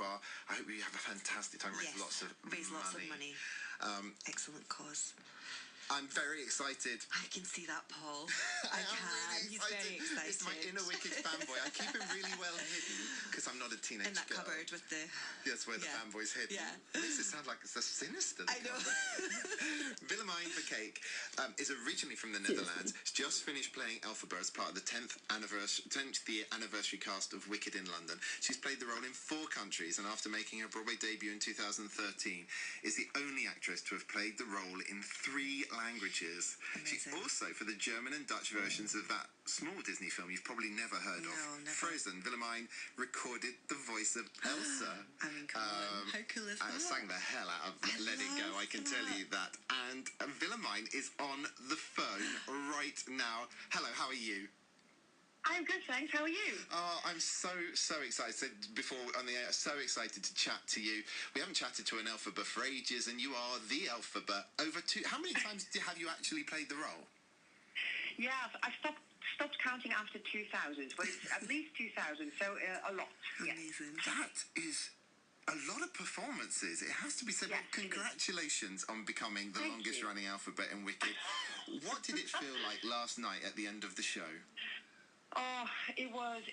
repertoire. I hope you have a fantastic time. Raise lots of money. Excellent cause. I'm very excited. I can see that, Paul. I can. Really He's very excited. It's my inner Wicked fanboy. I keep him really well hidden because I'm not a teenage in that girl. cupboard with the... Yes, where the fanboy's hidden. Yeah. Makes it sound like it's a sinister. I know. Willemijn Verkaik is originally from the Netherlands. She's just finished playing Elphaba as part of the 10th year anniversary cast of Wicked in London. She's played the role in 4 countries, and after making her Broadway debut in 2013, is the only actress to have played the role in 3 languages. Amazing. She also, for the German and Dutch versions of that small Disney film you've probably never heard of, never. Frozen, Willemijn recorded the voice of Elsa. I mean, come on. How cool is that? I sang the hell out of Let It Go, I can tell you that. And Willemijn is on the phone right now. Hello, how are you? I'm good, thanks. How are you? Oh, I'm so excited. I said before on the air, so excited to chat to you. We haven't chatted to an Elphaba for ages, and you are the Elphaba. How many times have you actually played the role? Yeah, I stopped counting after 2000, but it's at least 2000, so a lot. Amazing. Yes. That is a lot of performances. It has to be said. Yes, well, congratulations on becoming the longest running Alphabet in Wicked. What did it feel like last night at the end of the show? Oh, it was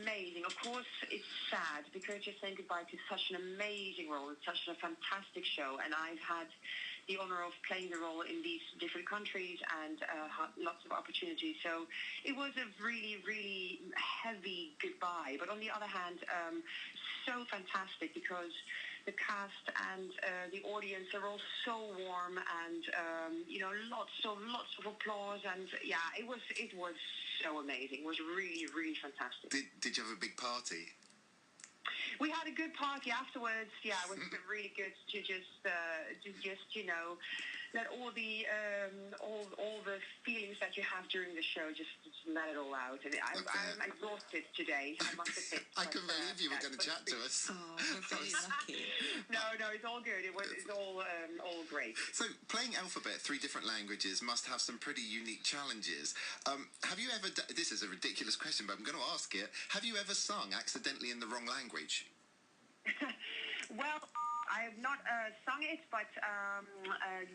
amazing. Of course, it's sad because you're saying goodbye to such an amazing role. It's such a fantastic show, and I've had the honor of playing the role in these different countries and had lots of opportunities. So it was a really, really heavy goodbye. But on the other hand, so fantastic because the cast and the audience are all so warm, and lots of applause, and yeah, it was so amazing. It was really, really fantastic. Did you have a big party? We had a good party afterwards. Yeah, it was really good to just let all the feelings that you have during the show just let it all out. And I'm exhausted today, I must admit. I couldn't believe you were going to chat to us. Oh, we're very lucky. No, it's all good. It's all great. So playing Alphabet 3 different languages must have some pretty unique challenges. Have you ever? This is a ridiculous question, but I'm going to ask it. Have you ever sung accidentally in the wrong language? Well, I have not sung it, but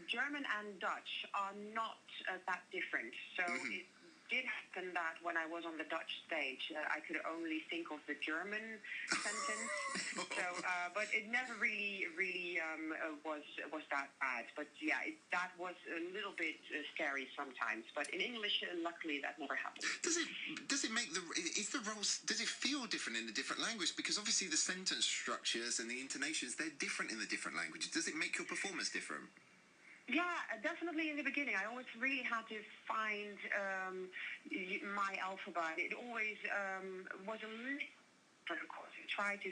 German and Dutch are not that different. So it did happen that when I was on the Dutch stage, I could only think of the German sentence. So, but it never really was that bad. But yeah, that was a little bit scary sometimes. But in English, luckily, that never happened. Does it make does it feel different in a different language? Because obviously the sentence structures and the intonations, they're different in the different languages. Does it make your performance different? Yeah, definitely in the beginning. I always really had to find my alphabet. It always was a little, of course, try to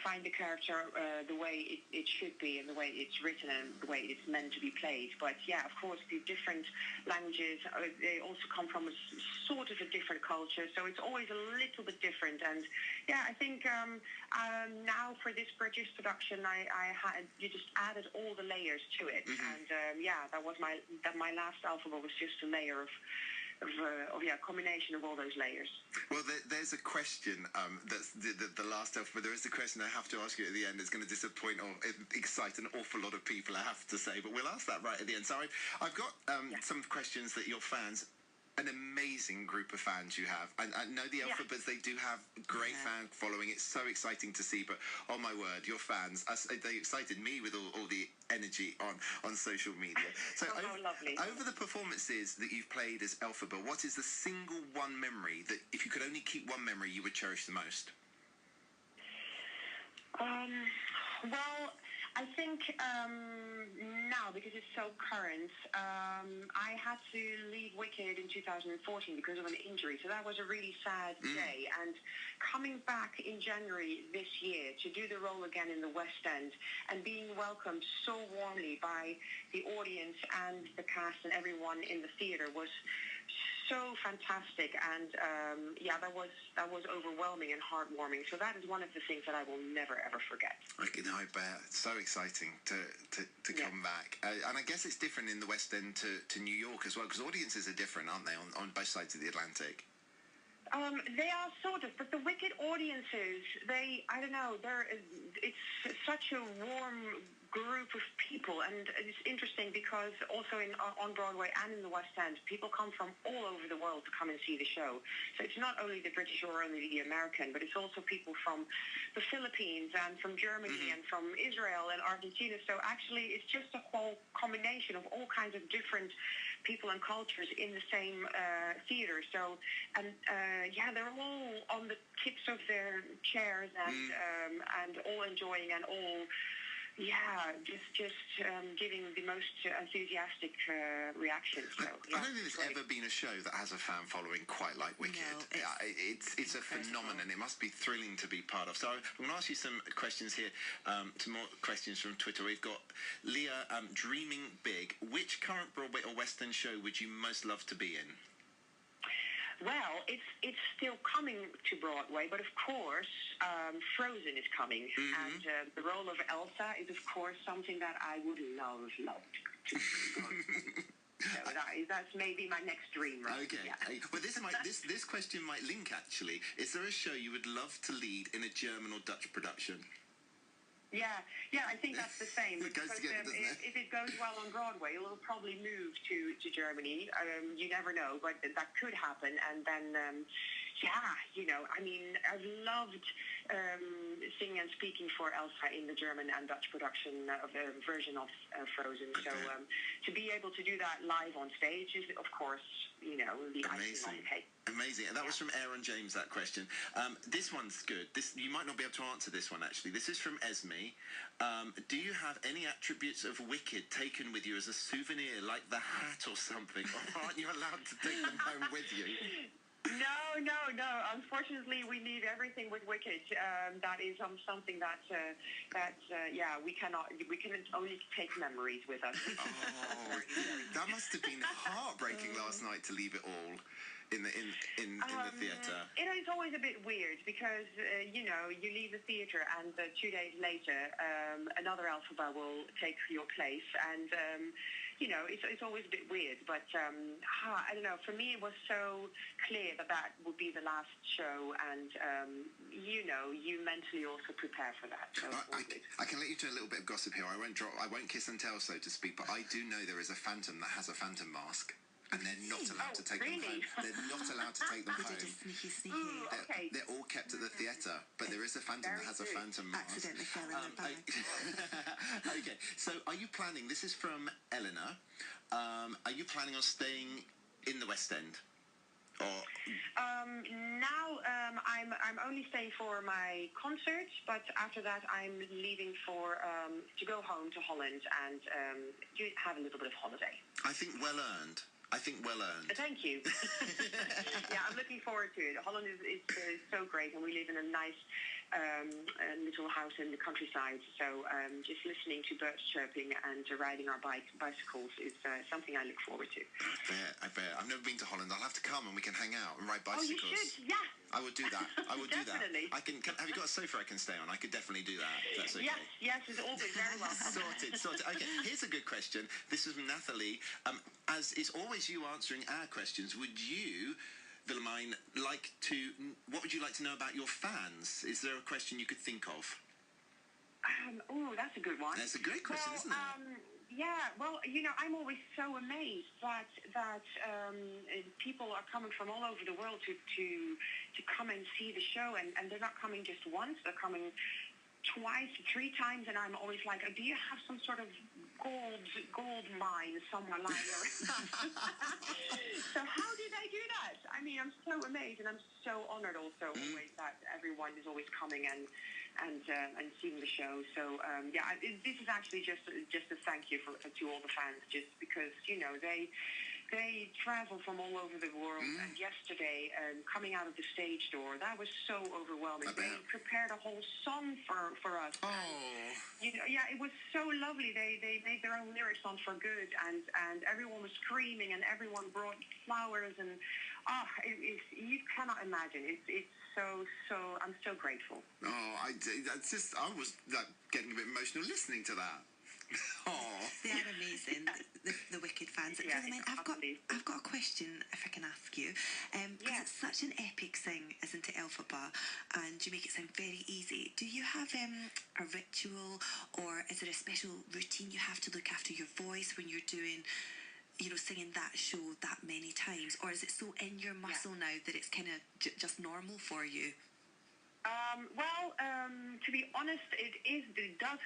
find the character the way it should be and the way it's written and the way it's meant to be played. But yeah, of course, the different languages, they also come from a sort of a different culture, so it's always a little bit different. And yeah, I think now for this British production, you just added all the layers to it, and yeah, that was my last alphabet was just a layer of combination of all those layers. Well, there's a question that's the last alphabet. There is a question I have to ask you at the end. It's going to disappoint or excite an awful lot of people, I have to say, but we'll ask that right at the end. So I've got some questions that your fans, an amazing group of fans you have. I know the Alphabets, they do have great fan following. It's so exciting to see, but oh my word, your fans, they excited me with all the energy on social media. So lovely. Over the performances that you've played as Elphaba, what is the single one memory that, if you could only keep one memory, you would cherish the most? Well, I think now, because it's so current, I had to leave Wicked in 2014 because of an injury. So that was a really sad day. And coming back in January this year to do the role again in the West End and being welcomed so warmly by the audience and the cast and everyone in the theatre was so fantastic, and that was overwhelming and heartwarming. So that is one of the things that I will never ever forget. I bet. It's so exciting to come back, and I guess it's different in the West End to New York as well, because audiences are different, aren't they, on both sides of the Atlantic? They are sort of, but the Wicked audiences, I don't know, it's such a warm group of people, and it's interesting because also on Broadway and in the West End, people come from all over the world to come and see the show. So it's not only the British or only the American, but it's also people from the Philippines and from Germany and from Israel and Argentina. So actually, it's just a whole combination of all kinds of different people and cultures in the same theater. So, and they're all on the tips of their chairs and all enjoying and all. Yeah, just giving the most enthusiastic reactions. So, I don't think there's ever been a show that has a fan following quite like Wicked. No, it's a phenomenon. It must be thrilling to be part of. So I'm going to ask you some questions here, some more questions from Twitter. We've got Leah, dreaming big. Which current Broadway or West End show would you most love to be in? Well, it's still coming to Broadway, but of course, Frozen is coming, and the role of Elsa is, of course, something that I would love to go. So that's maybe my next dream, right? Okay. Yeah. Well, this question might link, actually. Is there a show you would love to lead in a German or Dutch production? Yeah, I think that's the same. It goes together, doesn't it? If it goes well on Broadway, it'll probably move to Germany. You never know, but that could happen. And then, I mean, I've loved singing and speaking for Elsa in the German and Dutch production of the version of Frozen. Okay. So to be able to do that live on stage is, of course, the icing on the cake. Amazing. And that was from Aaron James, that question. This one's good. You might not be able to answer this one, actually. This is from Esme. Do you have any attributes of Wicked taken with you as a souvenir, like the hat or something? Or aren't you allowed to take them home with you? No. Unfortunately, we leave everything with Wicked. That is something that we cannot. We can only take memories with us. Oh, that must have been heartbreaking last night to leave it all in the theatre. It is always a bit weird because you leave the theatre and 2 days later another Elphaba will take your place, and it's always a bit weird. But I don't know. For me, it was so clear that would be the last show, and you mentally also prepare for that. So I can let you do a little bit of gossip here. I won't kiss and tell, so to speak, but I do know there is a phantom that has a phantom mask. And they're not allowed to take them home. They're not allowed to take them home. Sneaky. Okay. They're all kept at the theatre, but there is a phantom that has a phantom mask. Accidentally fell in the bag. Okay, so are you planning? This is from Eleanor. Are you planning on staying in the West End? Or now I'm only staying for my concert, but after that I'm leaving to go home to Holland and have a little bit of holiday. I think well earned. Thank you. Yeah, I'm looking forward to it. Holland is so great, and we live in a nice little house in the countryside. So just listening to birds chirping and riding our bicycles is something I look forward to. I bet. I've never been to Holland. I'll have to come and we can hang out and ride bicycles. Oh, you should. Yeah. I would do that. Definitely. Have you got a sofa I can stay on? I could definitely do that. If that's okay. Yes, it's all good. Very well. Sorted. Okay, here's a good question. This is from Nathalie. As it's always you answering our questions, would you, Willemijn, what would you like to know about your fans? Is there a question you could think of? That's a good one. That's a great question, isn't it? Yeah, well, I'm always so amazed that people are coming from all over the world to come and see the show, and they're not coming just once, they're coming twice, 3 times, and I'm always like, do you have some sort of gold mine somewhere lying around? So how do they do that? I mean, I'm so amazed, and I'm so honored also always that everyone is always coming and seeing the show. So this is actually just a thank you to all the fans, just because they travel from all over the world. And yesterday, coming out of the stage door, that was so overwhelming. They prepared a whole song for us. Oh. It was so lovely. They made their own lyrics on For Good, and everyone was screaming, and everyone brought flowers, and you cannot imagine. It's so I'm so grateful. Oh, I was getting a bit emotional listening to that. Oh. They are amazing, the Wicked fans. Yeah, Willemijn, I've got a question, if I can ask you. Because it's such an epic thing, isn't it, Elphaba? And you make it sound very easy. Do you have a ritual, or is there a special routine you have to look after your voice when you're doing, singing that show that many times? Or is it so in your muscle now that it's kind of just normal for you? To be honest, it does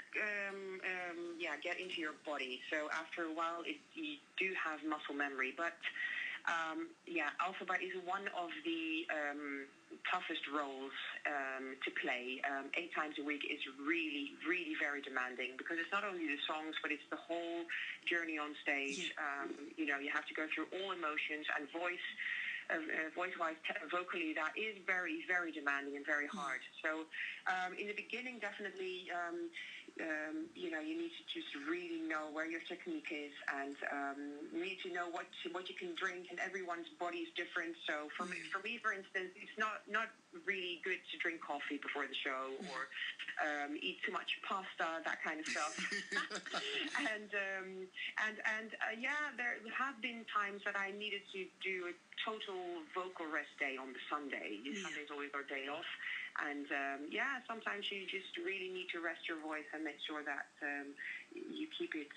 get into your body. So after a while, you do have muscle memory. But Alphabet is one of the toughest roles to play. 8 times a week is really, really very demanding, because it's not only the songs, but it's the whole journey on stage. You have to go through all emotions and voice-wise, vocally, that is very, very demanding and very hard. So in the beginning, definitely, you need to just really know where your technique is, and you need to know what you can drink, and everyone's body is different. So for me, for instance, it's not really good to drink coffee before the show, or eat too much pasta, that kind of stuff. There have been times that I needed to do a total vocal rest day on the Sunday. Sunday is always our day off. And sometimes you just really need to rest your voice and make sure that you keep it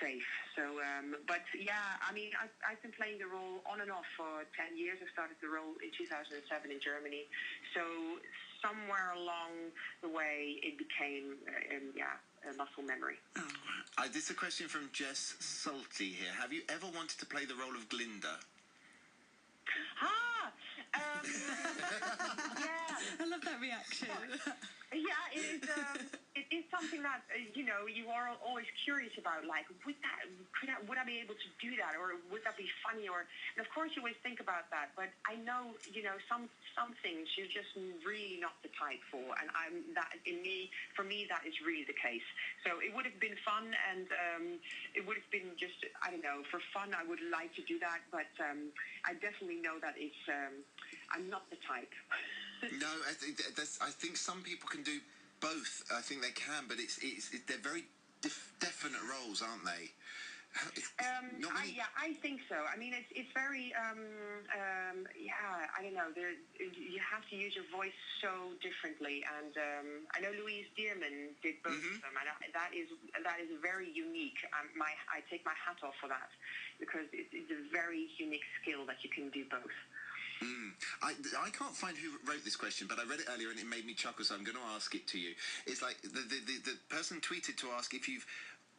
safe. So, I've been playing the role on and off for 10 years. I started the role in 2007 in Germany. So somewhere along the way, it became a muscle memory. Oh. This is a question from Jess Salty here. Have you ever wanted to play the role of Glinda? I love that reaction. It is something that you are always curious about. Like, would I be able to do that, or would that be funny? And of course, you always think about that. But I know, some things you're just really not the type for, and for me, that is really the case. So it would have been fun, and it would have been just, I don't know, for fun. I would like to do that, but I definitely know that it's I'm not the type. No, I think some people can do both. I think they can, but they're very definite roles, aren't they? I think so. I mean, it's very, I don't know. You have to use your voice so differently, and I know Louise Dearman did both of them, and that is very unique. I take my hat off for that, because it's a very unique skill that you can do both. I can't find who wrote this question, but I read it earlier and it made me chuckle, so I'm going to ask it to you. It's like the person tweeted to ask if you've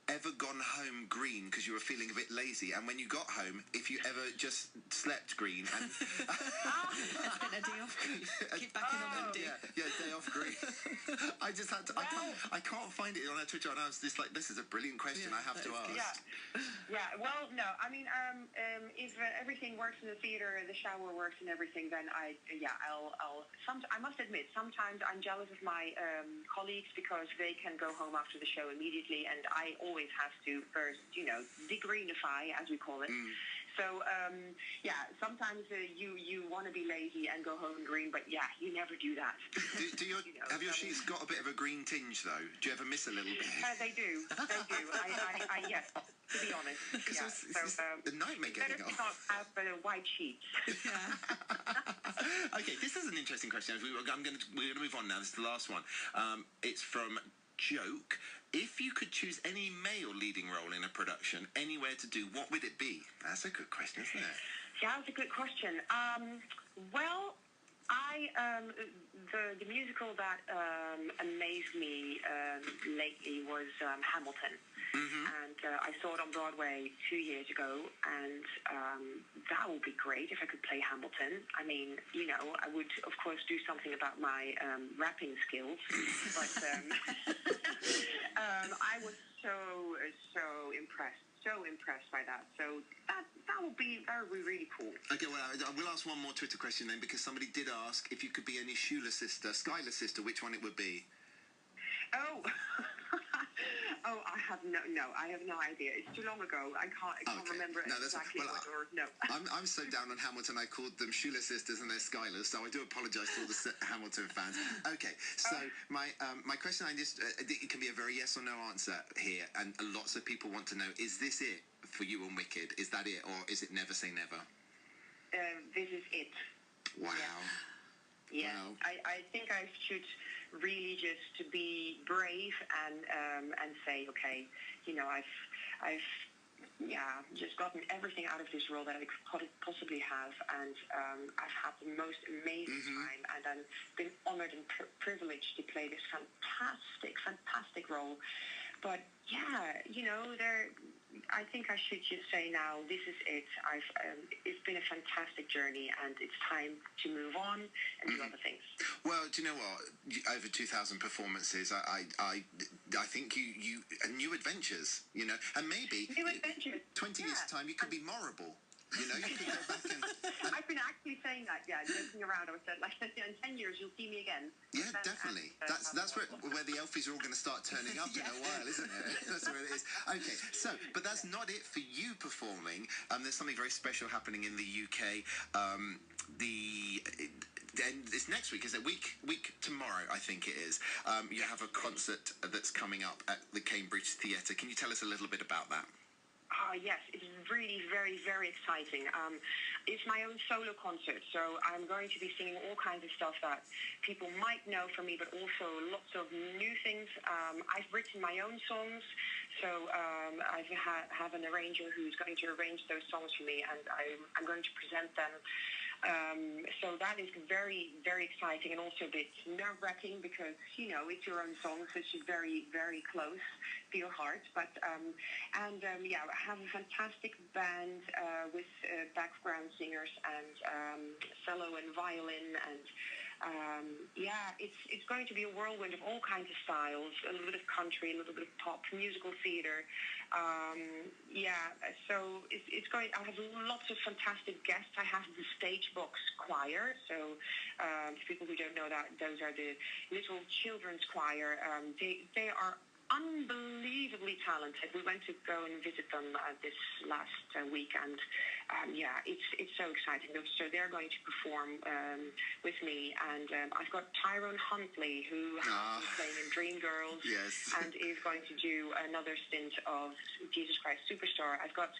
ever gone home green because you were feeling a bit lazy, and when you got home, if you ever just slept green and spent a day off green. Get back in on Monday. Yeah, day off green. I just had to. I can't find it on her Twitter, and I was just like, this is a brilliant question. I have to ask. Yeah. Well, no. I mean, if everything works in the theater, the shower works and everything, then I must admit, sometimes I'm jealous of my colleagues, because they can go home after the show immediately, and I always have to first, degreenify, as we call it. So, sometimes you want to be lazy and go home green, but you never do that. Have your sheets got a bit of a green tinge, though? Do you ever miss a little bit? They do. Yes, to be honest. It's a nightmare getting off. Better not have white sheets. Okay, this is an interesting question. We're going to move on now. This is the last one. It's from Joke. If you could choose any male leading role in a production, anywhere to do, what would it be? That's a good question, isn't it? Yeah, that's a good question. The musical that amazed me lately was Hamilton. And I saw it on Broadway 2 years ago, and that would be great if I could play Hamilton. I mean, I would, of course, do something about my rapping skills, but I was so impressed by that. So that would be really cool. Okay, well, I will ask one more Twitter question then, because somebody did ask if you could be any Schuyler's sister, which one it would be. Oh, Oh, I have I have no idea. It's too long ago. I can't remember exactly no. I'm so down on Hamilton. I called them Shula sisters and they're Skylers, so I do apologise to all the Hamilton fans. Okay, so my question, it can be a very yes or no answer here, and lots of people want to know: is this it for you on Wicked? Is that it, or is it Never Say Never? This is it. Wow. Yeah. Wow. I think I should really just be brave and say, okay, I've just gotten everything out of this role that I could possibly have, and I've had the most amazing time, and I've been honored and privileged to play this fantastic role. But yeah, I think I should just say now, this is it. It's been a fantastic journey, and it's time to move on and do other things. Well, do you know what? Over 2,000 performances. I think you new adventures. And maybe new adventures. 20 years time, you could be Morrible. You could go back and I've been actually saying that, joking around. I said, like, in 10 years, you'll see me again. Yeah, definitely. That's where the Elfies are all going to start turning up in a while, isn't it? That's where it is. Okay, but that's not it for you performing. There's something very special happening in the UK. It's next week, is it? Week tomorrow, I think it is. You have a concert that's coming up at the Cambridge Theatre. Can you tell us a little bit about that? Yes, it's really very, very exciting. It's my own solo concert, so I'm going to be singing all kinds of stuff that people might know from me, but also lots of new things. I've written my own songs, so I have an arranger who's going to arrange those songs for me, and I'm going to present them. So that is very, very exciting, and also a bit nerve-wracking because, it's your own songs, which is very, very close to your heart. But, I have a fantastic band with background singers and cello and violin, and it's going to be a whirlwind of all kinds of styles, a little bit of country, a little bit of pop, musical theater. So it's going. I have lots of fantastic guests. I have the Stagebox Choir. So for people who don't know that, those are the little children's choir. They are unbelievably talented. We went to go and visit them this last week, and it's so exciting. So they're going to perform with me, and I've got Tyrone Huntley, who has been playing in Dreamgirls, and is going to do another stint of Jesus Christ Superstar. I've got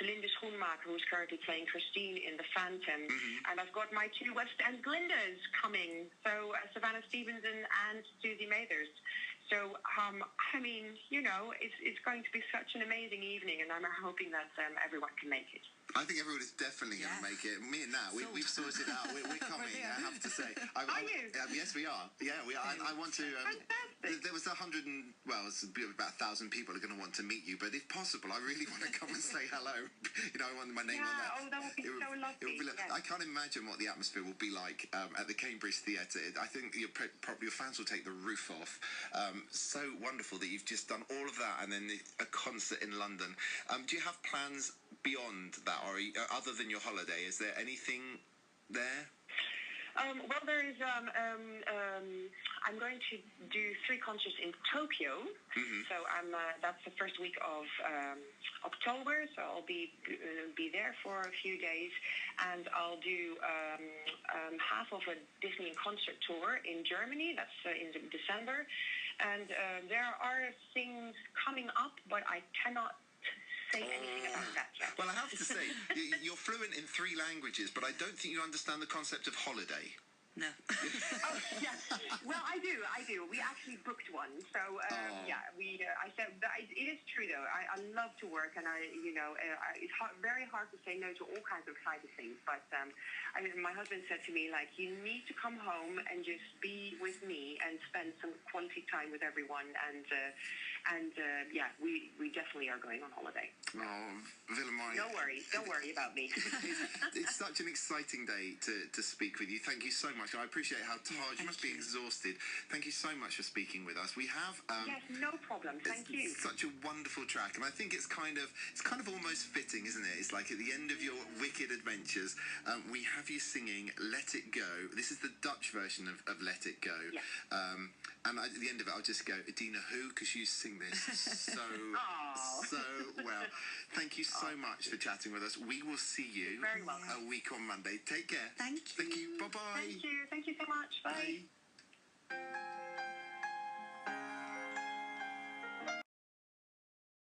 Celine de Schoenmaker, who's currently playing Christine in The Phantom, and I've got my two West End Glindas coming, so Savannah Stevenson and Susie Mathers. So, it's going to be such an amazing evening, and I'm hoping that everyone can make it. I think everyone is definitely going to make it. Me and Nat, we've sorted out. We're coming, I have to say. Are you? Yes, we are. Yeah, we are. I want to... there was about 1,000 people are going to want to meet you, but if possible, I really want to come and say hello. I want my name on that. Oh, that would be so lovely. I can't imagine what the atmosphere will be like at the Cambridge Theatre. I think your fans will take the roof off. So wonderful that you've just done all of that and then a concert in London. Do you have plans beyond that, or other than your holiday? Is there anything there? Well, there is. I'm going to do 3 concerts in Tokyo. So that's the first week of October. So I'll be there for a few days, and I'll do half of a Disney concert tour in Germany. That's in December, and there are things coming up, but I cannot say anything about that yet. Well, I have to say, you're fluent in 3 languages, but I don't think you understand the concept of holiday. No. Well, I do. We actually booked one. So, I said, it is true, though. I love to work, and it's very hard to say no to all kinds of exciting things. But my husband said to me, like, you need to come home and just be with me and spend some quality time with everyone. And we definitely are going on holiday. Oh, Willemijn. No worries. Don't worry about me. It's such an exciting day to speak with you. Thank you so much much. I appreciate how tired you must be, exhausted. Thank you so much for speaking with us. We have yes, no problem. Thank you. Such a wonderful track, and I think it's kind of almost fitting, isn't it? It's like at the end of your wicked adventures, we have you singing "Let It Go." This is the Dutch version of "Let It Go." Yeah. And at the end of it, I'll just go, Adina, who? Because you sing this so well. Thank you so much for chatting with us. We will see you very welcome. a week on Monday. Take care. Thank you. Thank you. Bye-bye. Thank you. Thank you so much. Bye. Bye.